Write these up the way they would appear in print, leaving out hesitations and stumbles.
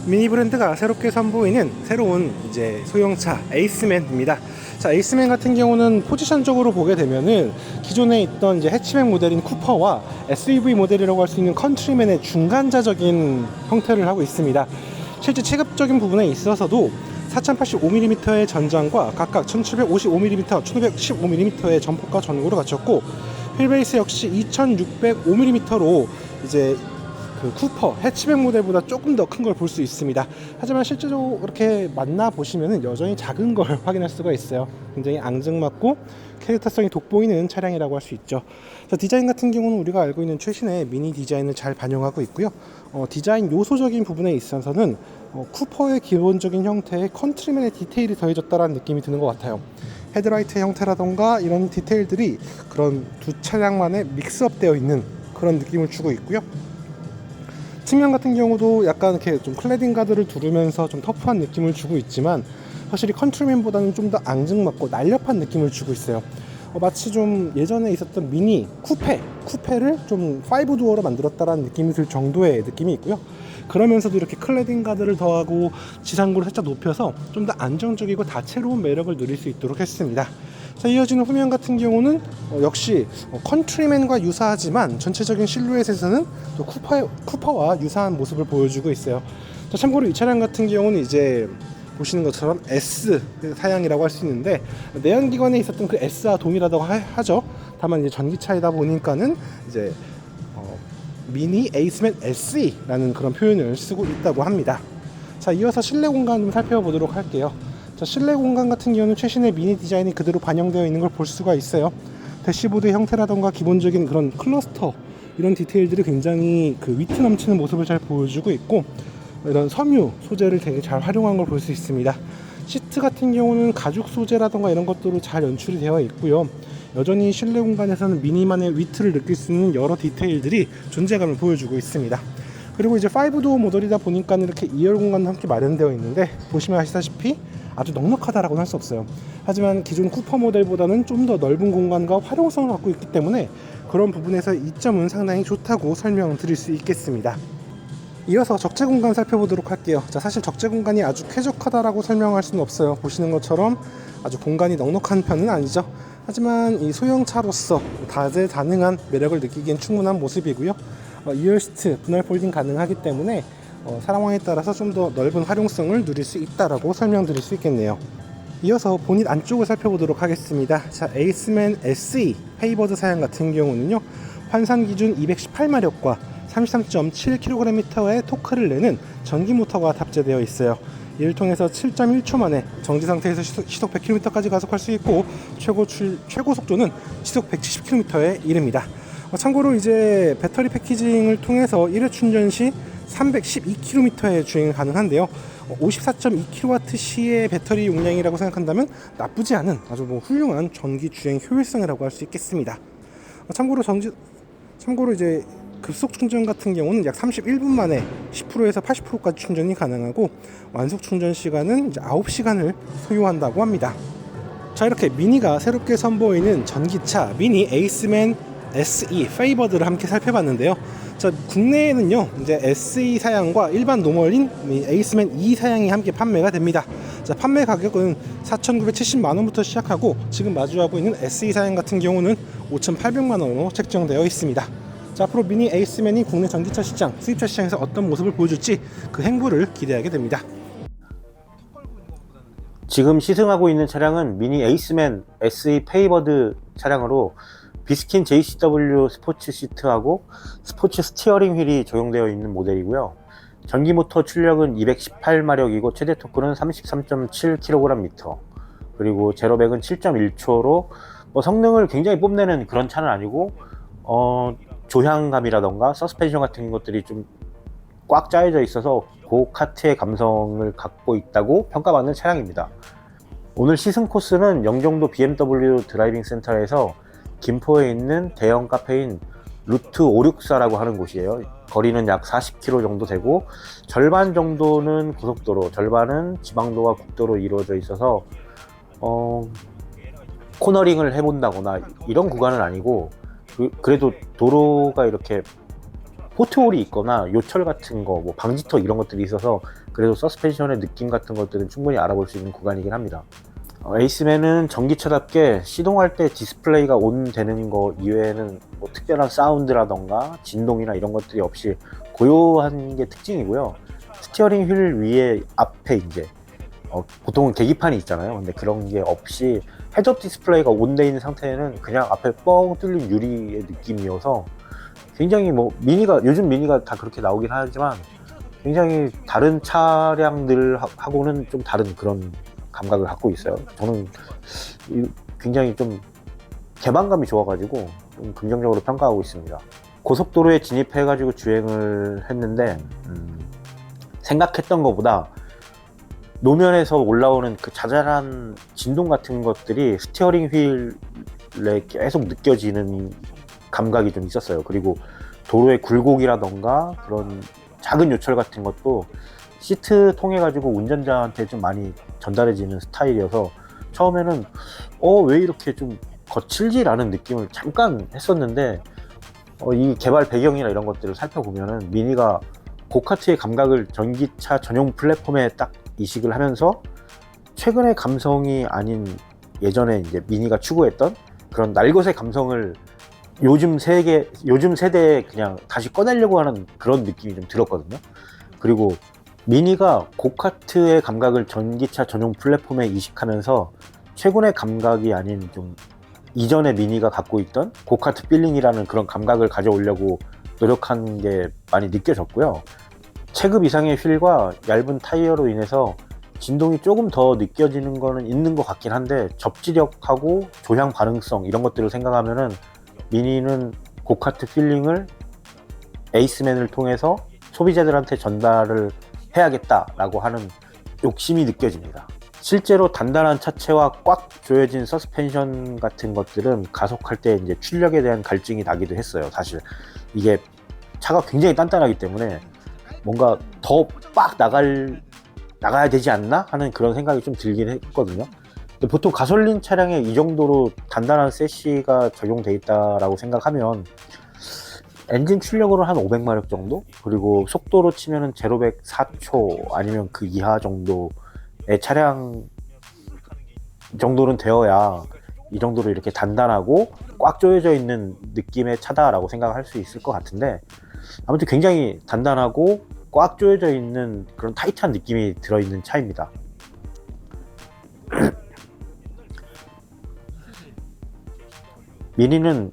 미니 브랜드가 새롭게 선보이는 새로운 이제 소형차 에이스맨입니다. 자, 에이스맨 같은 경우는 포지션적으로 보게 되면은 기존에 있던 이제 해치백 모델인 쿠퍼와 SUV 모델이라고 할 수 있는 컨트리맨의 중간자적인 형태를 하고 있습니다. 실제 체급적인 부분에 있어서도 4085mm의 전장과 각각 1755mm, 1515mm의 전폭과 전고를 갖췄고, 휠베이스 역시 2605mm로 이제 그 쿠퍼 해치백 모델보다 조금 더 큰 걸 볼 수 있습니다. 하지만 실제로 그렇게 만나보시면 여전히 작은 걸 확인할 수가 있어요. 굉장히 앙증맞고 캐릭터성이 돋보이는 차량이라고 할 수 있죠. 자, 디자인 같은 경우는 우리가 알고 있는 최신의 미니 디자인을 잘 반영하고 있고요. 디자인 요소적인 부분에 있어서는 쿠퍼의 기본적인 형태에 컨트리맨의 디테일이 더해졌다는 느낌이 드는 것 같아요. 헤드라이트 형태라던가 이런 디테일들이 그런 두 차량만의 믹스업 되어 있는 그런 느낌을 주고 있고요. 측면 같은 경우도 약간 이렇게 좀 클래딩 가드를 두르면서 좀 터프한 느낌을 주고 있지만, 확실히 컨트리맨보다는 좀 더 앙증맞고 날렵한 느낌을 주고 있어요. 마치 좀 예전에 있었던 미니 쿠페를 좀 5도어로 만들었다라는 느낌이 들 정도의 느낌이 있고요. 그러면서도 이렇게 클래딩 가드를 더하고 지상고를 살짝 높여서 좀 더 안정적이고 다채로운 매력을 누릴 수 있도록 했습니다. 자, 이어지는 후면 같은 경우는 역시 컨트리맨과 유사하지만 전체적인 실루엣에서는 또 쿠퍼와 유사한 모습을 보여주고 있어요. 자, 참고로 이 차량 같은 경우는 이제 보시는 것처럼 S 사양이라고 할 수 있는데, 내연기관에 있었던 그 S와 동일하다고 하죠. 다만 이제 전기차이다 보니까는 이제 미니 에이스맨 SE라는 그런 표현을 쓰고 있다고 합니다. 자, 이어서 실내 공간 좀 살펴보도록 할게요. 자, 실내 공간 같은 경우는 최신의 미니 디자인이 그대로 반영되어 있는 걸 볼 수가 있어요. 대시보드 형태라던가 기본적인 그런 클러스터, 이런 디테일들이 굉장히 그 위트 넘치는 모습을 잘 보여주고 있고, 이런 섬유 소재를 되게 잘 활용한 걸 볼 수 있습니다. 시트 같은 경우는 가죽 소재라던가 이런 것들로 잘 연출이 되어 있고요. 여전히 실내 공간에서는 미니만의 위트를 느낄 수 있는 여러 디테일들이 존재감을 보여주고 있습니다. 그리고 이제 5도어 모델이다 보니까 이렇게 2열 공간도 함께 마련되어 있는데, 보시면 아시다시피 아주 넉넉하다라고는 할 수 없어요. 하지만 기존 쿠퍼 모델보다는 좀 더 넓은 공간과 활용성을 갖고 있기 때문에 그런 부분에서 이점은 상당히 좋다고 설명드릴 수 있겠습니다. 이어서 적재 공간 살펴보도록 할게요. 자, 사실 적재 공간이 아주 쾌적하다라고 설명할 수는 없어요. 보시는 것처럼 아주 공간이 넉넉한 편은 아니죠. 하지만 이 소형차로서 다재다능한 매력을 느끼기엔 충분한 모습이고요. 2열 시트 분할 폴딩 가능하기 때문에 사람왕에 따라서 좀 더 넓은 활용성을 누릴 수 있다라고 설명드릴 수 있겠네요. 이어서 본닛 안쪽을 살펴보도록 하겠습니다. 자, 에이스맨 SE 페이버드 사양 같은 경우는요, 환산 기준 218마력과 33.7kgm의 토크를 내는 전기 모터가 탑재되어 있어요. 이를 통해서 7.1초 만에 정지 상태에서 시속 100km까지 가속할 수 있고, 최고 속도는 시속 170km에 이릅니다. 참고로 이제 배터리 패키징을 통해서 1회 충전 시 312km의 주행이 가능한데요. 54.2kWh의 배터리 용량이라고 생각한다면 나쁘지 않은 아주 훌륭한 전기 주행 효율성이라고 할 수 있겠습니다. 참고로 이제 급속 충전 같은 경우는 약 31분 만에 10%에서 80%까지 충전이 가능하고, 완속 충전 시간은 이제 9시간을 소요한다고 합니다. 자, 이렇게 미니가 새롭게 선보이는 전기차 미니 에이스맨 SE 페이버드를 함께 살펴봤는데요. 자, 국내에는요 이제 SE 사양과 일반 노멀인 에이스맨 E 사양이 함께 판매가 됩니다. 자, 판매 가격은 4,970만원부터 시작하고, 지금 마주하고 있는 SE 사양 같은 경우는 5,800만원으로 책정되어 있습니다. 자, 앞으로 미니 에이스맨이 국내 전기차 시장, 수입차 시장에서 어떤 모습을 보여줄지 그 행보를 기대하게 됩니다. 지금 시승하고 있는 차량은 미니 에이스맨 SE 페이버드 차량으로 비스킨 JCW 스포츠 시트하고 스포츠 스티어링 휠이 적용되어 있는 모델이고요. 전기 모터 출력은 218마력이고 최대 토크는 33.7kgm, 그리고 제로백은 7.1초로 성능을 굉장히 뽐내는 그런 차는 아니고, 조향감이라던가 서스펜션 같은 것들이 좀 꽉 짜여져 있어서 고카트의 감성을 갖고 있다고 평가받는 차량입니다. 오늘 시승 코스는 영종도 BMW 드라이빙 센터에서 김포에 있는 대형 카페인 루트 564라고 하는 곳이에요. 거리는 약 40km 정도 되고, 절반 정도는 고속도로, 절반은 지방도와 국도로 이루어져 있어서 코너링을 해본다거나 이런 구간은 아니고, 그래도 도로가 이렇게 포트홀이 있거나 요철 같은 거, 뭐 방지턱 이런 것들이 있어서 그래도 서스펜션의 느낌 같은 것들은 충분히 알아볼 수 있는 구간이긴 합니다. 에이스맨은 전기차답게 시동할 때 디스플레이가 온 되는 거 이외에는 뭐 특별한 사운드라던가 진동이나 이런 것들이 없이 고요한 게 특징이고요. 스티어링 휠 위에 앞에 이제 보통은 계기판이 있잖아요. 근데 그런 게 없이 헤드업 디스플레이가 온돼 있는 상태에는 그냥 앞에 뻥 뚫린 유리의 느낌이어서 굉장히 뭐 요즘 미니가 다 그렇게 나오긴 하지만 굉장히 다른 차량들하고는 좀 다른 그런 감각을 갖고 있어요. 저는 굉장히 좀 개방감이 좋아가지고 좀 긍정적으로 평가하고 있습니다. 고속도로에 진입해가지고 주행을 했는데 생각했던 것보다 노면에서 올라오는 그 자잘한 진동 같은 것들이 스티어링 휠에 계속 느껴지는 감각이 좀 있었어요. 그리고 도로의 굴곡이라던가 그런 작은 요철 같은 것도 시트 통해 가지고 운전자한테 좀 많이 전달해지는 스타일이어서 처음에는 왜 이렇게 좀 거칠지라는 느낌을 잠깐 했었는데 이 개발 배경이나 이런 것들을 살펴보면은 미니가 고카트의 감각을 전기차 전용 플랫폼에 딱 이식을 하면서 최근의 감성이 아닌 예전에 이제 미니가 추구했던 그런 날것의 감성을 요즘 세대에 그냥 다시 꺼내려고 하는 그런 느낌이 좀 들었거든요. 그리고 미니가 고카트의 감각을 전기차 전용 플랫폼에 이식하면서 최근의 감각이 아닌 좀 이전의 미니가 갖고 있던 고카트 필링이라는 그런 감각을 가져오려고 노력한 게 많이 느껴졌고요. 체급 이상의 휠과 얇은 타이어로 인해서 진동이 조금 더 느껴지는 거는 있는 것 같긴 한데 접지력하고 조향 반응성 이런 것들을 생각하면은 미니는 고카트 필링을 에이스맨을 통해서 소비자들한테 전달을 해야겠다라고 하는 욕심이 느껴집니다. 실제로 단단한 차체와 꽉 조여진 서스펜션 같은 것들은 가속할 때 이제 출력에 대한 갈증이 나기도 했어요. 사실 이게 차가 굉장히 단단하기 때문에 뭔가 더 빡 나가야 되지 않나 하는 그런 생각이 좀 들긴 했거든요. 근데 보통 가솔린 차량에 이 정도로 단단한 세시가 적용돼 있다라고 생각하면 엔진 출력으로 한 500마력 정도? 그리고 속도로 치면은 0-100 4초 아니면 그 이하 정도의 차량 정도는 되어야 이 정도로 이렇게 단단하고 꽉 조여져 있는 느낌의 차다라고 생각할 수 있을 것 같은데 아무튼 굉장히 단단하고 꽉 조여져 있는 그런 타이트한 느낌이 들어있는 차입니다. 미니는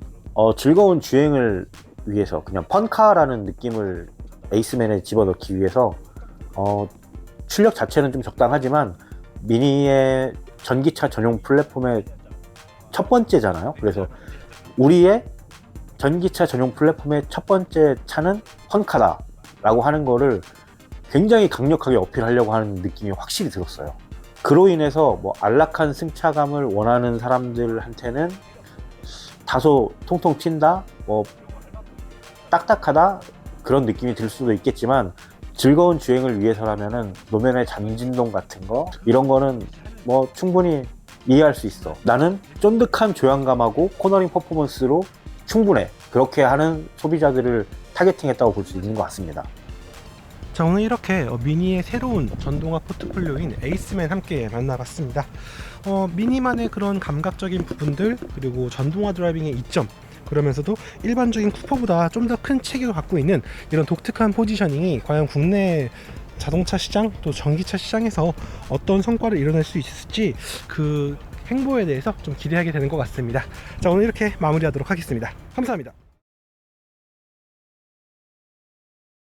즐거운 주행을 위해서 그냥 펀카라는 느낌을 에이스맨에 집어넣기 위해서 출력 자체는 좀 적당하지만 미니의 전기차 전용 플랫폼의 첫 번째잖아요. 그래서 우리의 전기차 전용 플랫폼의 첫 번째 차는 펀카다 라고 하는 거를 굉장히 강력하게 어필하려고 하는 느낌이 확실히 들었어요. 그로 인해서 뭐 안락한 승차감을 원하는 사람들한테는 다소 통통 튄다, 뭐 딱딱하다 그런 느낌이 들 수도 있겠지만 즐거운 주행을 위해서라면은 노면의 잔진동 같은 거 이런 거는 뭐 충분히 이해할 수 있어. 나는 쫀득한 조향감하고 코너링 퍼포먼스로 충분해. 그렇게 하는 소비자들을 타겟팅했다고 볼 수 있는 것 같습니다. 자, 오늘 이렇게 미니의 새로운 전동화 포트폴리오인 에이스맨 함께 만나봤습니다. 미니만의 그런 감각적인 부분들 그리고 전동화 드라이빙의 이점 그러면서도 일반적인 쿠퍼보다 좀 더 큰 체격을 갖고 있는 이런 독특한 포지셔닝이 과연 국내 자동차 시장 또 전기차 시장에서 어떤 성과를 이뤄낼 수 있을지 그 행보에 대해서 좀 기대하게 되는 것 같습니다. 자, 오늘 이렇게 마무리하도록 하겠습니다. 감사합니다.